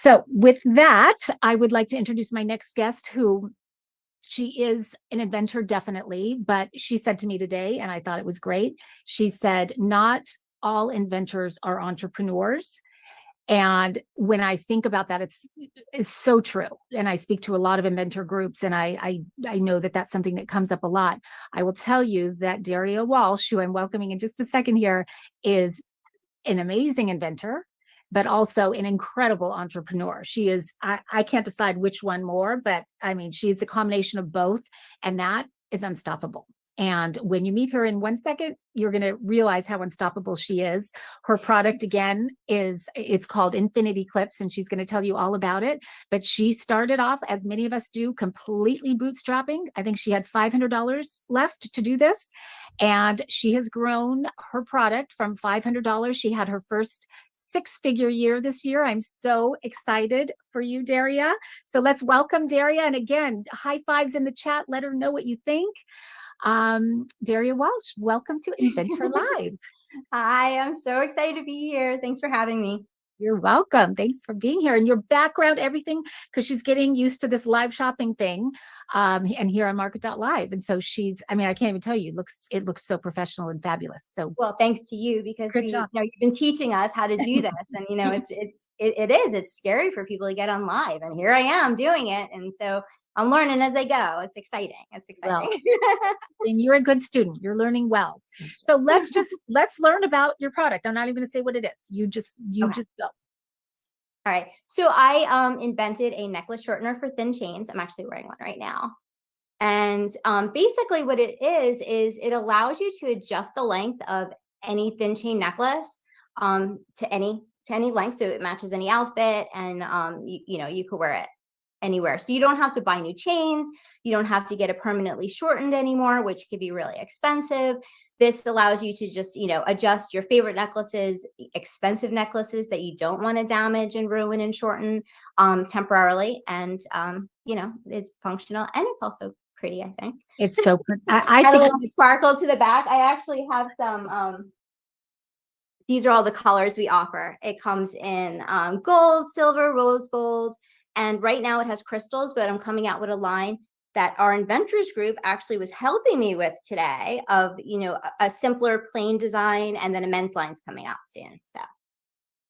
So with that, I would like to introduce my next guest, who she is an inventor, definitely, but she said to me today, and I thought it was great. She said, not all inventors are entrepreneurs. And when I think about that, it's so true. And I speak to a lot of inventor groups, and I know that that's something that comes up a lot. I will tell you that Daria Walsh, who I'm welcoming in just a second here, is an amazing inventor, but also an incredible entrepreneur. She is, I can't decide which one more, but I mean, she's the combination of both, and that is unstoppable. And when you meet her in 1 second, you're going to realize how unstoppable she is. Her product, again, it's called Infinity Clips, and she's going to tell you all about it. But she started off, as many of us do, completely bootstrapping. I think she had $500 left to do this. And she has grown her product from $500. She had her first 6-figure year this year. I'm so excited for you, Daria. So let's welcome Daria. And again, high fives in the chat. Let her know what you think. Daria Walsh, welcome to InventHer Live. Hi, I'm so excited to be here. Thanks for having me. You're welcome. Thanks for being here. And your background, everything, because she's getting used to this live shopping thing, and here on Market.live. And so I mean, I can't even tell you, it looks so professional and fabulous. So, well, thanks to you, because good job. you've been teaching us how to do this, and it's scary for people to get on live, and here I am doing it, and so I'm learning as I go. It's exciting. Well, and you're a good student. You're learning well. So let's learn about your product. I'm not even going to say what it is. You just go. All right. So I invented a necklace shortener for thin chains. I'm actually wearing one right now. And basically what it is it allows you to adjust the length of any thin chain necklace to any length. So it matches any outfit, and you could wear it anywhere. So you don't have to buy new chains. You don't have to get it permanently shortened anymore, which could be really expensive. This allows you to just, adjust your favorite necklaces, expensive necklaces that you don't want to damage and ruin and shorten temporarily. And, it's functional, and it's also pretty, I think. It's so pretty. I think a little sparkle to the back. I actually have some, these are all the colors we offer. It comes in gold, silver, rose gold, and right now it has crystals, but I'm coming out with a line that our inventors group actually was helping me with today of, a simpler plain design, and then a men's line's coming out soon.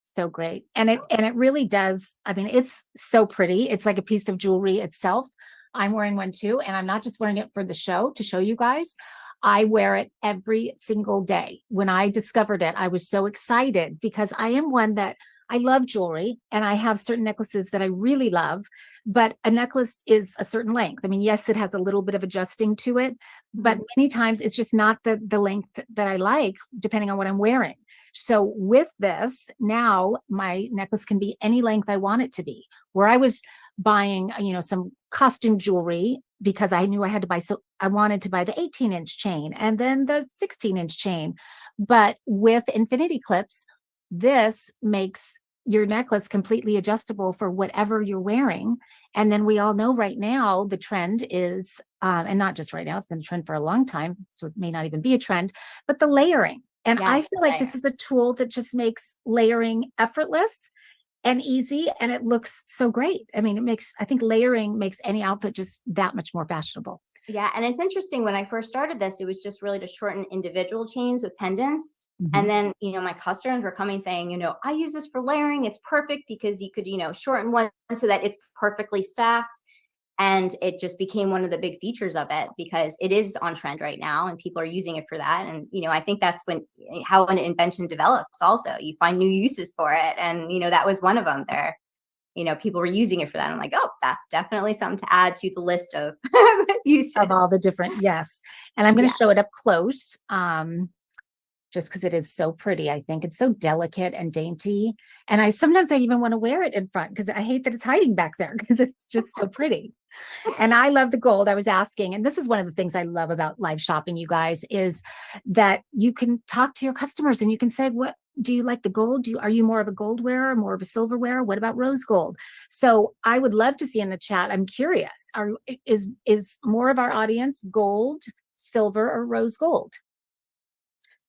So great. And it really does. I mean, it's so pretty. It's like a piece of jewelry itself. I'm wearing one too, and I'm not just wearing it for the show to show you guys. I wear it every single day. When I discovered it, I was so excited, because I am one that I love jewelry, and I have certain necklaces that I really love, but a necklace is a certain length. I mean, yes, it has a little bit of adjusting to it, but many times it's just not the length that I like, depending on what I'm wearing. So with this, now my necklace can be any length I want it to be. Where I was buying, some costume jewelry because I knew I had to buy, so I wanted to buy the 18-inch chain and then the 16-inch chain. But with Infinity Clips, this makes your necklace completely adjustable for whatever you're wearing. And then we all know right now the trend is, and not just right now, it's been a trend for a long time, so it may not even be a trend, but the layering. And I feel like this is a tool that just makes layering effortless and easy, and it looks so great. I mean, I think layering makes any outfit just that much more fashionable. Yeah, and it's interesting, when I first started this, it was just really to shorten individual chains with pendants. And then, my customers were coming saying, I use this for layering. It's perfect because you could, shorten one so that it's perfectly stacked. And it just became one of the big features of it, because it is on trend right now and people are using it for that. And, I think that's how an invention develops also. You find new uses for it. And, that was one of them there. People were using it for that. I'm like, oh, that's definitely something to add to the list of uses. Of all the different, yes. And I'm going to show it up close. Just because it is so pretty. I think it's so delicate and dainty. And sometimes I even want to wear it in front, because I hate that it's hiding back there, because it's just so pretty. And I love the gold. I was asking, and this is one of the things I love about live shopping, you guys, is that you can talk to your customers and you can say, what do you like the gold? Are you more of a gold wearer, more of a silver wearer? What about rose gold? So I would love to see in the chat. I'm curious, is more of our audience gold, silver, or rose gold?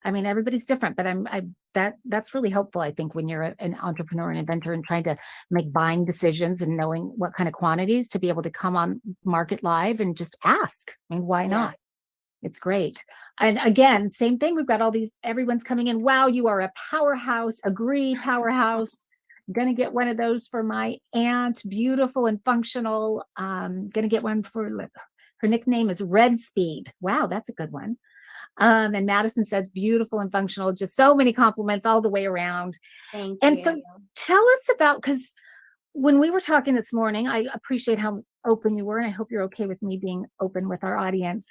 I mean, everybody's different, but that's really helpful, I think, when you're an entrepreneur and inventor and trying to make buying decisions and knowing what kind of quantities to be able to come on Market.live and just ask. I mean, why Yeah. not? It's great. And again, same thing. We've got all these, everyone's coming in. Wow, you are a powerhouse. Agree, powerhouse. I'm gonna get one of those for my aunt. Beautiful and functional. Gonna get one for her nickname is Red Speed. Wow, that's a good one. And Madison says beautiful and functional. Just so many compliments all the way around. Thank And you. so tell us about, because when we were talking this morning, I appreciate how open you were, and I hope you're okay with me being open with our audience.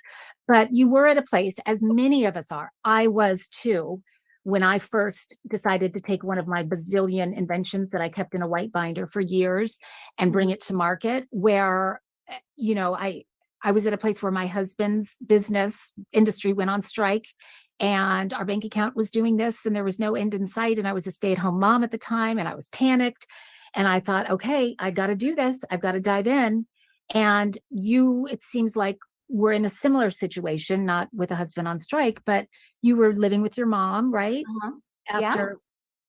But you were at a place, as many of us are, I was too, when I first decided to take one of my bazillion inventions that I kept in a white binder for years and bring it to market, where, you know, I was at a place where my husband's business industry went on strike and our bank account was doing this and there was no end in sight. And I was a stay-at-home mom at the time and I was panicked. And I thought, okay, I got to do this. I've got to dive in. And you, it seems like we're in a similar situation, not with a husband on strike, but you were living with your mom, right? Uh-huh. Yeah. After,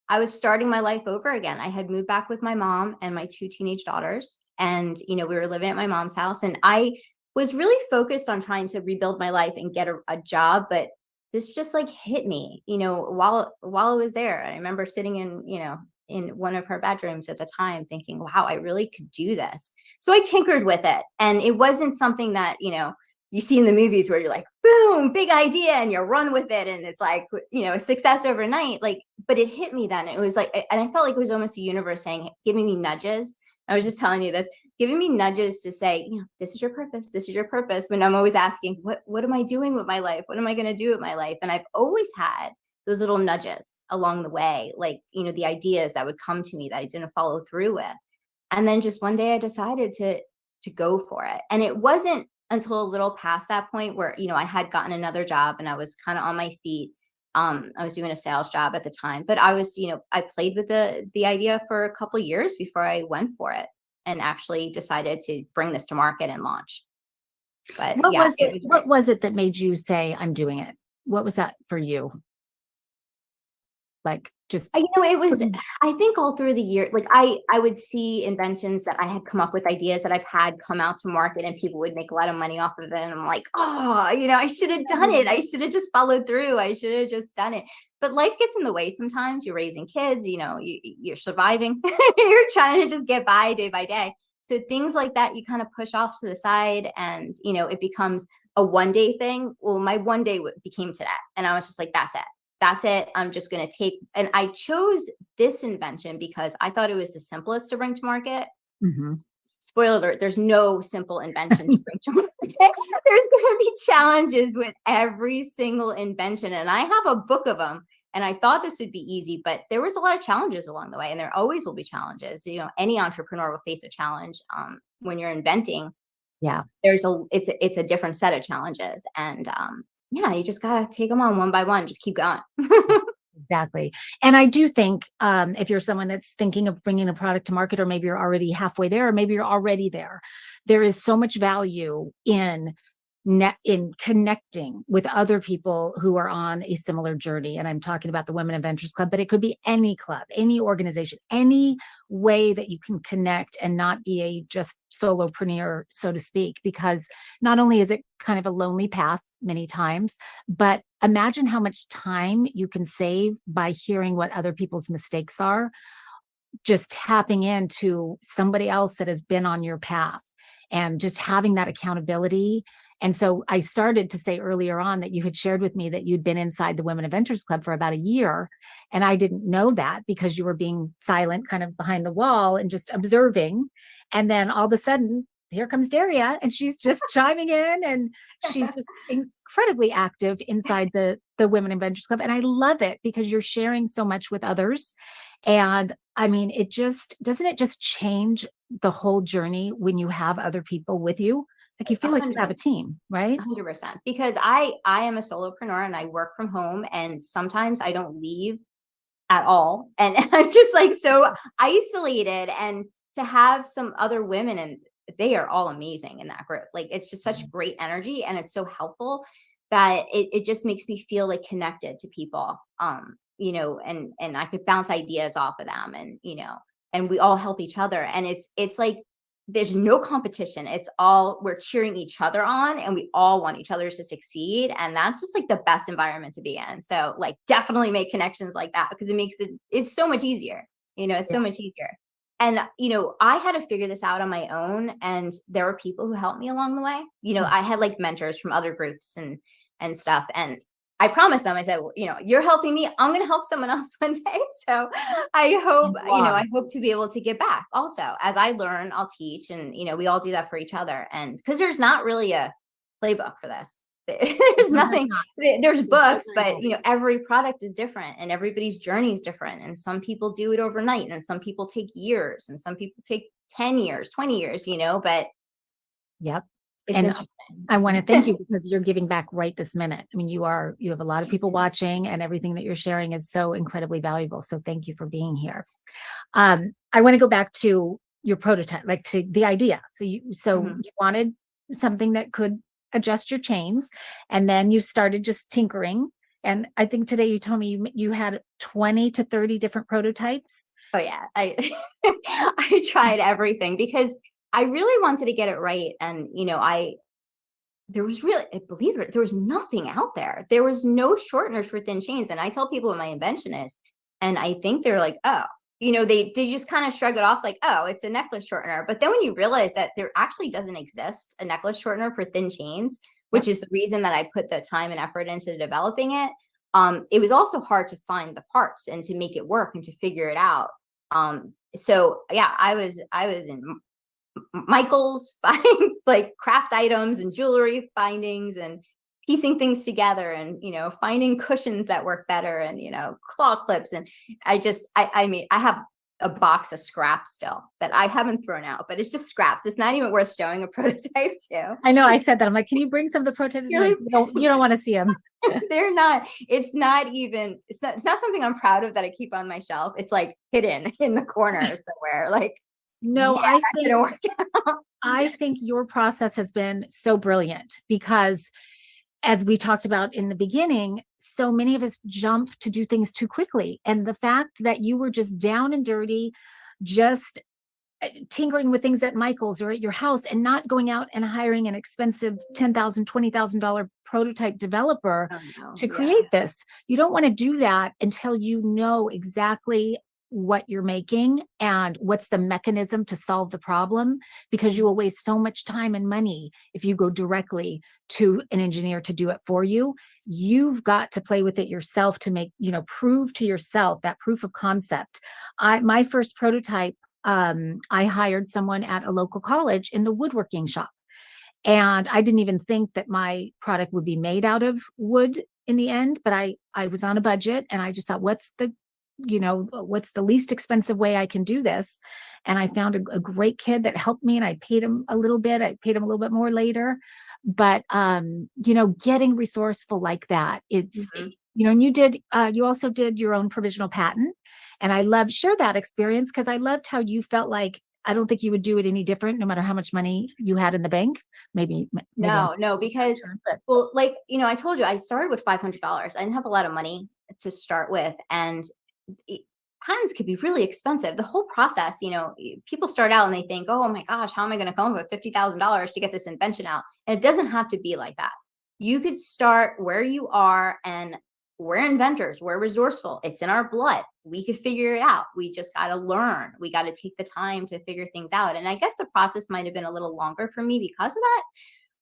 I was starting my life over again. I had moved back with my mom and my two teenage daughters. And, we were living at my mom's house. And I was really focused on trying to rebuild my life and get a job. But this just like hit me, while I was there. I remember sitting in one of her bedrooms at the time thinking, wow, I really could do this. So I tinkered with it. And it wasn't something that, you see in the movies where you're like, boom, big idea, and you run with it. And it's like, a success overnight. Like, but it hit me then. It was like, and I felt like it was almost the universe saying, giving me nudges. I was just telling you this, giving me nudges to say, this is your purpose. This is your purpose. When I'm always asking, what am I doing with my life? What am I going to do with my life? And I've always had those little nudges along the way, like, the ideas that would come to me that I didn't follow through with. And then just one day I decided to go for it. And it wasn't until a little past that point where, I had gotten another job and I was kind of on my feet. I was doing a sales job at the time, but I was, I played with the idea for a couple of years before I went for it and actually decided to bring this to market and launch. But what yeah, was it? What was it that made you say, I'm doing it? What was that for you? Like just it was, I think all through the year, like I would see inventions that I had come up with, ideas that I've had come out to market and people would make a lot of money off of it. And I'm like, oh, I should have done it. I should have just followed through. I should have just done it. But life gets in the way sometimes. You're raising kids, you're surviving. You're trying to just get by day by day. So things like that, you kind of push off to the side and, it becomes a one-day thing. Well, my one day became today. And I was just like, that's it. That's it. I'm just going to take, and I chose this invention because I thought it was the simplest to bring to market. Mm-hmm. Spoiler alert, there's no simple invention to bring to market. There's going to be challenges with every single invention. And I have a book of them. And I thought this would be easy, but there was a lot of challenges along the way. And there always will be challenges. Any entrepreneur will face a challenge when you're inventing. Yeah. It's a different set of challenges. And yeah, you just got to take them on one by one. Just keep going. Exactly. And I do think if you're someone that's thinking of bringing a product to market, or maybe you're already halfway there, or maybe you're already there is so much value in connecting with other people who are on a similar journey. And I'm talking about the Women Inventors Club, but it could be any club, any organization, any way that you can connect and not be a just solopreneur, so to speak, because not only is it kind of a lonely path many times, but imagine how much time you can save by hearing what other people's mistakes are, just tapping into somebody else that has been on your path and just having that accountability. And so I started to say earlier on that you had shared with me that you'd been inside the Women Inventors Club for about a year. And I didn't know that because you were being silent, kind of behind the wall and just observing. And then all of a sudden, here comes Daria, and she's just chiming in, and she's just incredibly active inside the Women Inventors Club. And I love it because you're sharing so much with others. And I mean, doesn't it just change the whole journey when you have other people with you? Like you feel like you have a team, right? 100%. Because I am a solopreneur and I work from home, and sometimes I don't leave at all. And I'm just like so isolated, and to have some other women, and they are all amazing in that group. Like it's just such great energy and it's so helpful that it just makes me feel like connected to people, you know, and I could bounce ideas off of them, and, you know, and we all help each other. And it's like, there's no competition. It's all, we're cheering each other on, and we all want each other to succeed. And that's just like the best environment to be in. So like, definitely make connections like that, because it makes it's so much easier. You know, it's so much easier. And, you know, I had to figure this out on my own, and there were people who helped me along the way. You know, I had like mentors from other groups and stuff. And I promised them, I said, well, you know, you're helping me, I'm going to help someone else one day. So I hope, you know, I hope to be able to give back also. As I learn, I'll teach, and, you know, we all do that for each other. And because there's not really a playbook for this. There's nothing, there's books, but, you know, every product is different, and everybody's journey is different. And some people do it overnight, and some people take years, and some people take 10 years, 20 years, you know, but Yep. it's And interesting. I want to thank you, because you're giving back right this minute. I mean, you have a lot of people watching, and everything that you're sharing is so incredibly valuable. So thank you for being here. I want to go back to your prototype, like to the idea. So you wanted something that could adjust your chains, and then you started just tinkering. And I think today you told me you had 20 to 30 different prototypes. Oh yeah, I I tried everything, because I really wanted to get it right. And, you know, there was really, believe it, there was nothing out there. There was no shorteners for thin chains. And I tell people what my invention is, and I think they're like, oh, you know, they just kind of shrug it off like, oh, it's a necklace shortener. But then when you realize that there actually doesn't exist a necklace shortener for thin chains, which is the reason that I put the time and effort into developing it, it was also hard to find the parts and to make it work and to figure it out. So yeah, I was in Michael's buying like craft items and jewelry findings, and piecing things together, and, you know, finding cushions that work better, and, you know, claw clips. And I mean, I have a box of scraps still that I haven't thrown out, but it's just scraps. It's not even worth showing a prototype to. I know I said that. I'm like, can you bring some of the prototypes? Like, you don't want to see them. They're not, it's not something I'm proud of that I keep on my shelf. It's like hidden in the corner somewhere. Like, no, yeah, I think your process has been so brilliant, because as we talked about in the beginning, so many of us jump to do things too quickly. And the fact that you were just down and dirty, just tinkering with things at Michael's or at your house, and not going out and hiring an expensive $10,000, $20,000 prototype developer to create this. You don't want to do that until you know exactly what you're making and what's the mechanism to solve the problem, because you will waste so much time and money if you go directly to an engineer to do it for you. You've got to play with it yourself to make, you know, prove to yourself that proof of concept. My first prototype, I hired someone at a local college in the woodworking shop. And I didn't even think that my product would be made out of wood in the end, but I was on a budget, and I just thought, what's the least expensive way I can do this? And I found a great kid that helped me, and I paid him a little bit. I paid him a little bit more later. But, you know, getting resourceful like that, it's, you know, and you also did your own provisional patent. And I share that experience, because I loved how you felt like, I don't think you would do it any different, no matter how much money you had in the bank. Maybe no, because, well, like, you know, I told you I started with $500. I didn't have a lot of money to start with, and patents could be really expensive. The whole process, you know, people start out and they think, oh my gosh, how am I going to come up with $50,000 to get this invention out? And it doesn't have to be like that. You could start where you are, and we're inventors, we're resourceful. It's in our blood. We could figure it out. We just got to learn. We got to take the time to figure things out. And I guess the process might have been a little longer for me because of that.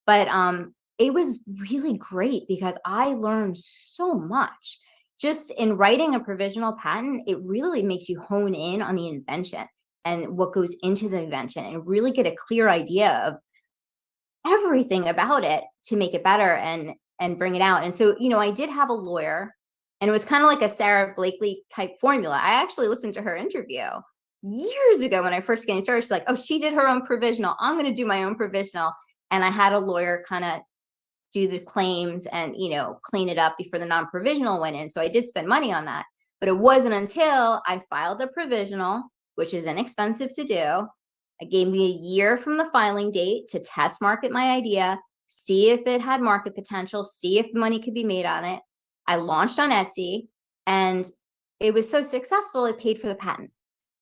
But it was really great, because I learned so much. Just in writing a provisional patent, it really makes you hone in on the invention and what goes into the invention, and really get a clear idea of everything about it to make it better and bring it out. And so, you know, I did have a lawyer, and it was kind of like a Sarah Blakely type formula. I actually listened to her interview years ago when I first getting started. She's like, oh, she did her own provisional, I'm going to do my own provisional. And I had a lawyer kind of do the claims and, you know, clean it up before the non-provisional went in. So I did spend money on that, but it wasn't until I filed the provisional, which is inexpensive to do. It gave me a year from the filing date to test market my idea, see if it had market potential, see if money could be made on it. I launched on Etsy, and it was so successful, it paid for the patent.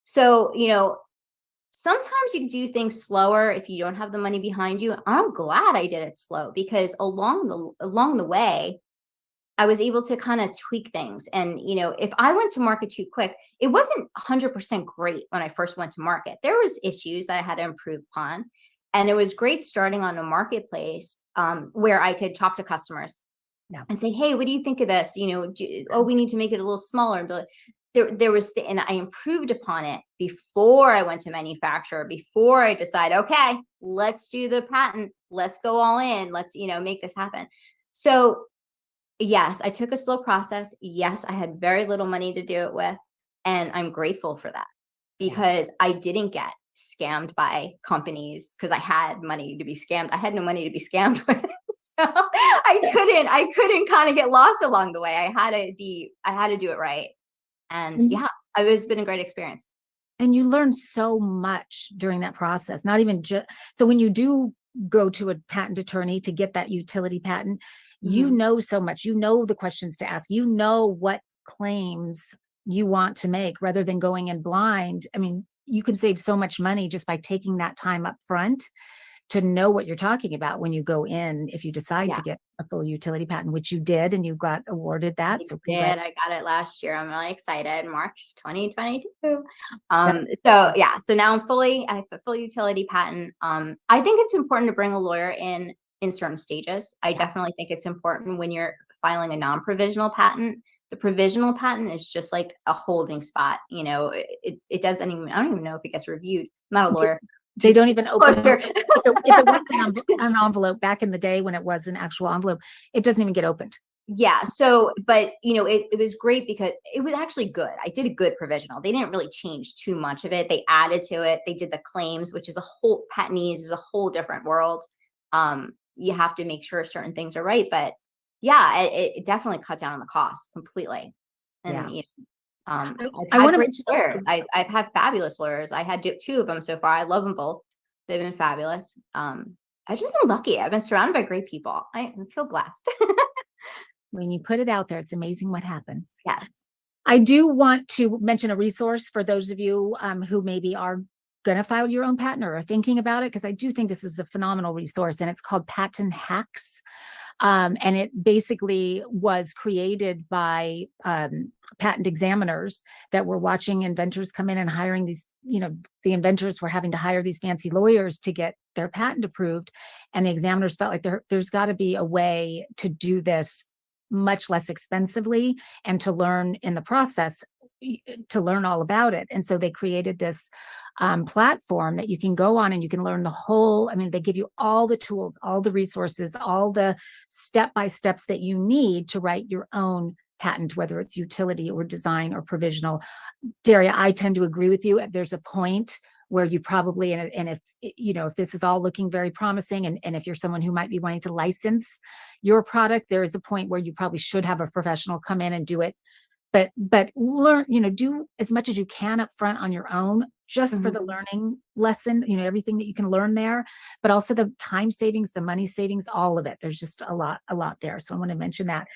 So, sometimes you do things slower if you don't have the money behind you. I'm glad I did it slow, because along the way, I was able to kind of tweak things. And, if I went to market too quick, it wasn't 100% great when I first went to market. There was issues that I had to improve upon. And it was great starting on a marketplace where I could talk to customers and say, hey, what do you think of this? We need to make it a little smaller. But and I improved upon it before I went to manufacturer, before I decide, okay, let's do the patent. Let's go all in. Let's, make this happen. So yes, I took a slow process. Yes, I had very little money to do it with. And I'm grateful for that, because I didn't get scammed by companies because I had money to be scammed. I had no money to be scammed with. So I couldn't kind of get lost along the way. I had to do it right. And yeah, it's been a great experience. And you learn so much during that process, not even just, so when you do go to a patent attorney to get that utility patent, you know so much, the questions to ask, what claims you want to make, rather than going in blind. I mean, you can save so much money just by taking that time up front to know what you're talking about when you go in, if you decide to get a full utility patent, which you did, and you got awarded that. So I got it last year. I'm really excited. March 2022. So now I have a full utility patent. I think it's important to bring a lawyer in certain stages. I definitely think it's important when you're filing a non-provisional patent. The provisional patent is just like a holding spot. It doesn't even, I don't even know if it gets reviewed. I'm not a lawyer. They don't even open if it was an envelope back in the day when it was an actual envelope, it doesn't even get opened. Yeah. So, but it was great because it was actually good. I did a good provisional. They didn't really change too much of it. They added to it. They did the claims, which is patentees is a whole different world. You have to make sure certain things are right, but yeah, it definitely cut down on the cost completely. And I want to mention lawyers. I've had fabulous lawyers. I had two of them so far. I love them both. They've been fabulous. I've just been lucky. I've been surrounded by great people. I feel blessed. When you put it out there, it's amazing what happens. Yes. I do want to mention a resource for those of you who maybe are going to file your own patent or are thinking about it, because I do think this is a phenomenal resource, and it's called Patent Hacks. And it basically was created by patent examiners that were watching inventors come in and hiring these, the inventors were having to hire these fancy lawyers to get their patent approved. And the examiners felt like there's got to be a way to do this much less expensively, and to learn in the process, to learn all about it. And so they created this platform that you can go on, and you can learn the whole, they give you all the tools, all the resources, all the step-by-steps that you need to write your own patent, whether it's utility or design or provisional. Daria, I tend to agree with you. There's a point where you probably, and if this is all looking very promising, and if you're someone who might be wanting to license your product, there is a point where you probably should have a professional come in and do it. But learn, do as much as you can up front on your own, just for the learning lesson, everything that you can learn there, but also the time savings, the money savings, all of it. There's just a lot there. So I want to mention that.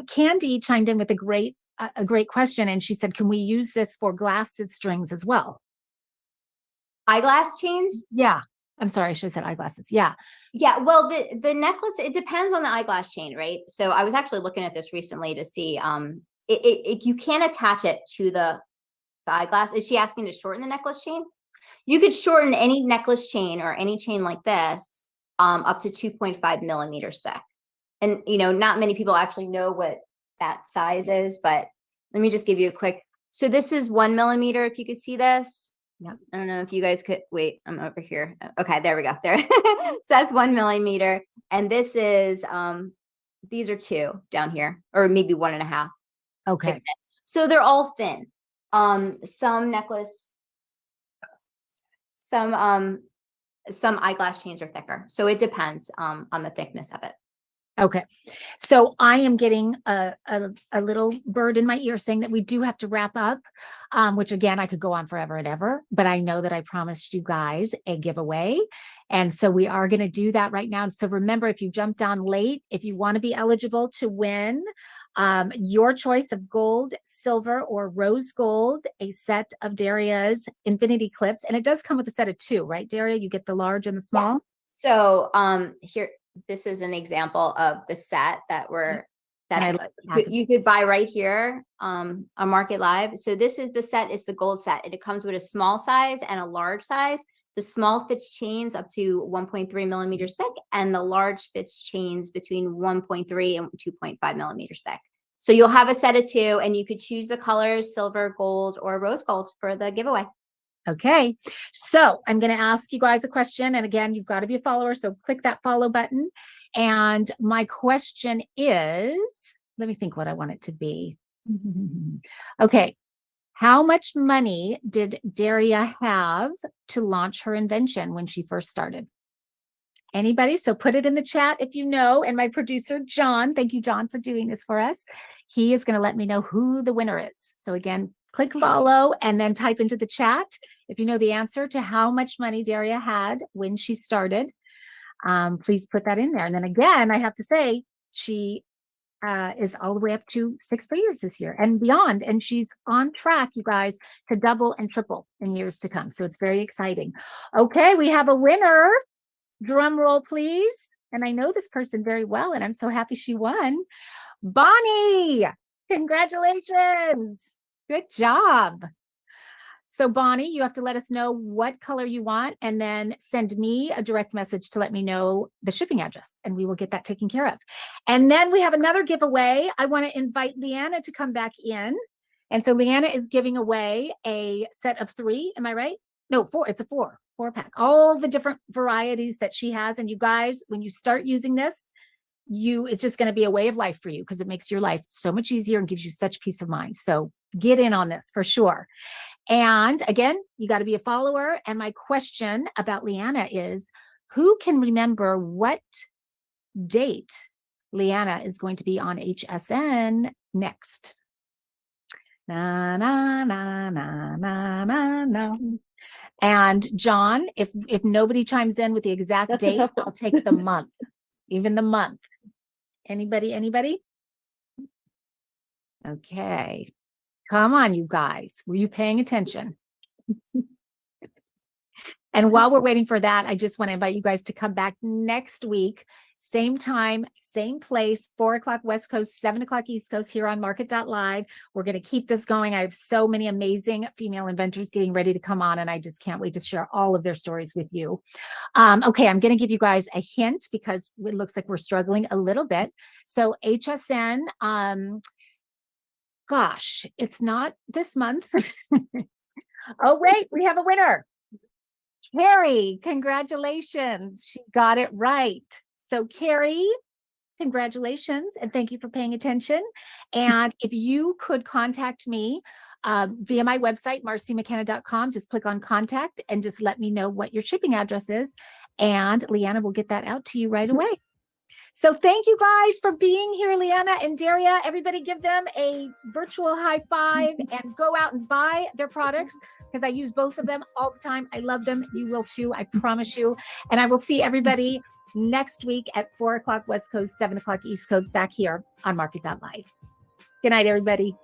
Candy chimed in with a great question, and she said, can we use this for glasses strings as well? Eyeglass chains? Yeah. I'm sorry, I should have said eyeglasses. Yeah. Yeah. Well, the necklace, it depends on the eyeglass chain, right? So I was actually looking at this recently to see, you can attach it to the eyeglass. Is she asking to shorten the necklace chain? You could shorten any necklace chain or any chain like this up to 2.5 millimeters thick. And, not many people actually know what that size is, but let me just give you a quick. So this is 1 millimeter, if you could see this. Yep. I don't know if you guys could wait. I'm over here. Okay, there we go. There. So that's 1 millimeter. And this is, these are 2 down here, or maybe 1.5. Okay. Thickness. So they're all thin. Some necklace, some eyeglass chains are thicker. So it depends on the thickness of it. Okay. So I am getting a little bird in my ear saying that we do have to wrap up, which again, I could go on forever and ever, but I know that I promised you guys a giveaway. And so we are going to do that right now. So remember, if you jumped on late, if you want to be eligible to win your choice of gold, silver, or rose gold, a set of Daria's infinity clips. And it does come with a set of two, right, Daria? You get the large and the small. Yeah. So here, this is an example of the set that you could buy right here on Market.live. So this is the set, is the gold set, and it comes with a small size and a large size. The small fits chains up to 1.3 millimeters thick, and the large fits chains between 1.3 and 2.5 millimeters thick. So you'll have a set of two, and you could choose the colors, silver, gold, or rose gold for the giveaway. Okay, so I'm going to ask you guys a question. And again, you've got to be a follower. So click that follow button. And my question is, let me think what I want it to be. Okay. How much money did Daria have to launch her invention when she first started? Anybody? So put it in the chat if you know. And my producer, John, thank you, John, for doing this for us. He is going to let me know who the winner is. So again, click follow and then type into the chat if you know the answer to how much money Daria had when she started. Please put that in there. And then again, I have to say, she is all the way up to 6 figures this year and beyond. And she's on track, you guys, to double and triple in years to come. So it's very exciting. Okay, we have a winner. Drum roll, please. And I know this person very well, and I'm so happy she won. Bonnie, congratulations. Good job. So Bonnie, you have to let us know what color you want and then send me a direct message to let me know the shipping address and we will get that taken care of. And then we have another giveaway. I want to invite Leanna to come back in. And so Leanna is giving away a set of 3. Am I right? No, 4. It's a 4-pack. All the different varieties that she has. And you guys, when you start using this, it's just going to be a way of life for you because it makes your life so much easier and gives you such peace of mind. So get in on this for sure. And again, you got to be a follower. And my question about Leanna is, who can remember what date Leanna is going to be on HSN next? Na, na, na, na, na, na, na. And John, if nobody chimes in with the exact date, I'll take the month, even the month. Anybody? Okay. Come on, you guys. Were you paying attention? And while we're waiting for that, I just want to invite you guys to come back next week, same time, same place, 4 o'clock West Coast, 7 o'clock East Coast here on Market.live. We're going to keep this going. I have so many amazing female inventors getting ready to come on, and I just can't wait to share all of their stories with you. Okay, I'm going to give you guys a hint because it looks like we're struggling a little bit. So HSN, gosh, it's not this month. Oh, wait, we have a winner. Carrie, congratulations. She got it right. So Carrie, congratulations. And thank you for paying attention. And if you could contact me via my website, marcymckenna.com, just click on contact and just let me know what your shipping address is. And Leanna will get that out to you right away. So thank you guys for being here, Leanna and Daria. Everybody give them a virtual high five and go out and buy their products because I use both of them all the time. I love them. You will too, I promise you. And I will see everybody next week at 4 o'clock West Coast, 7 o'clock East Coast back here on Market.live. Good night, everybody.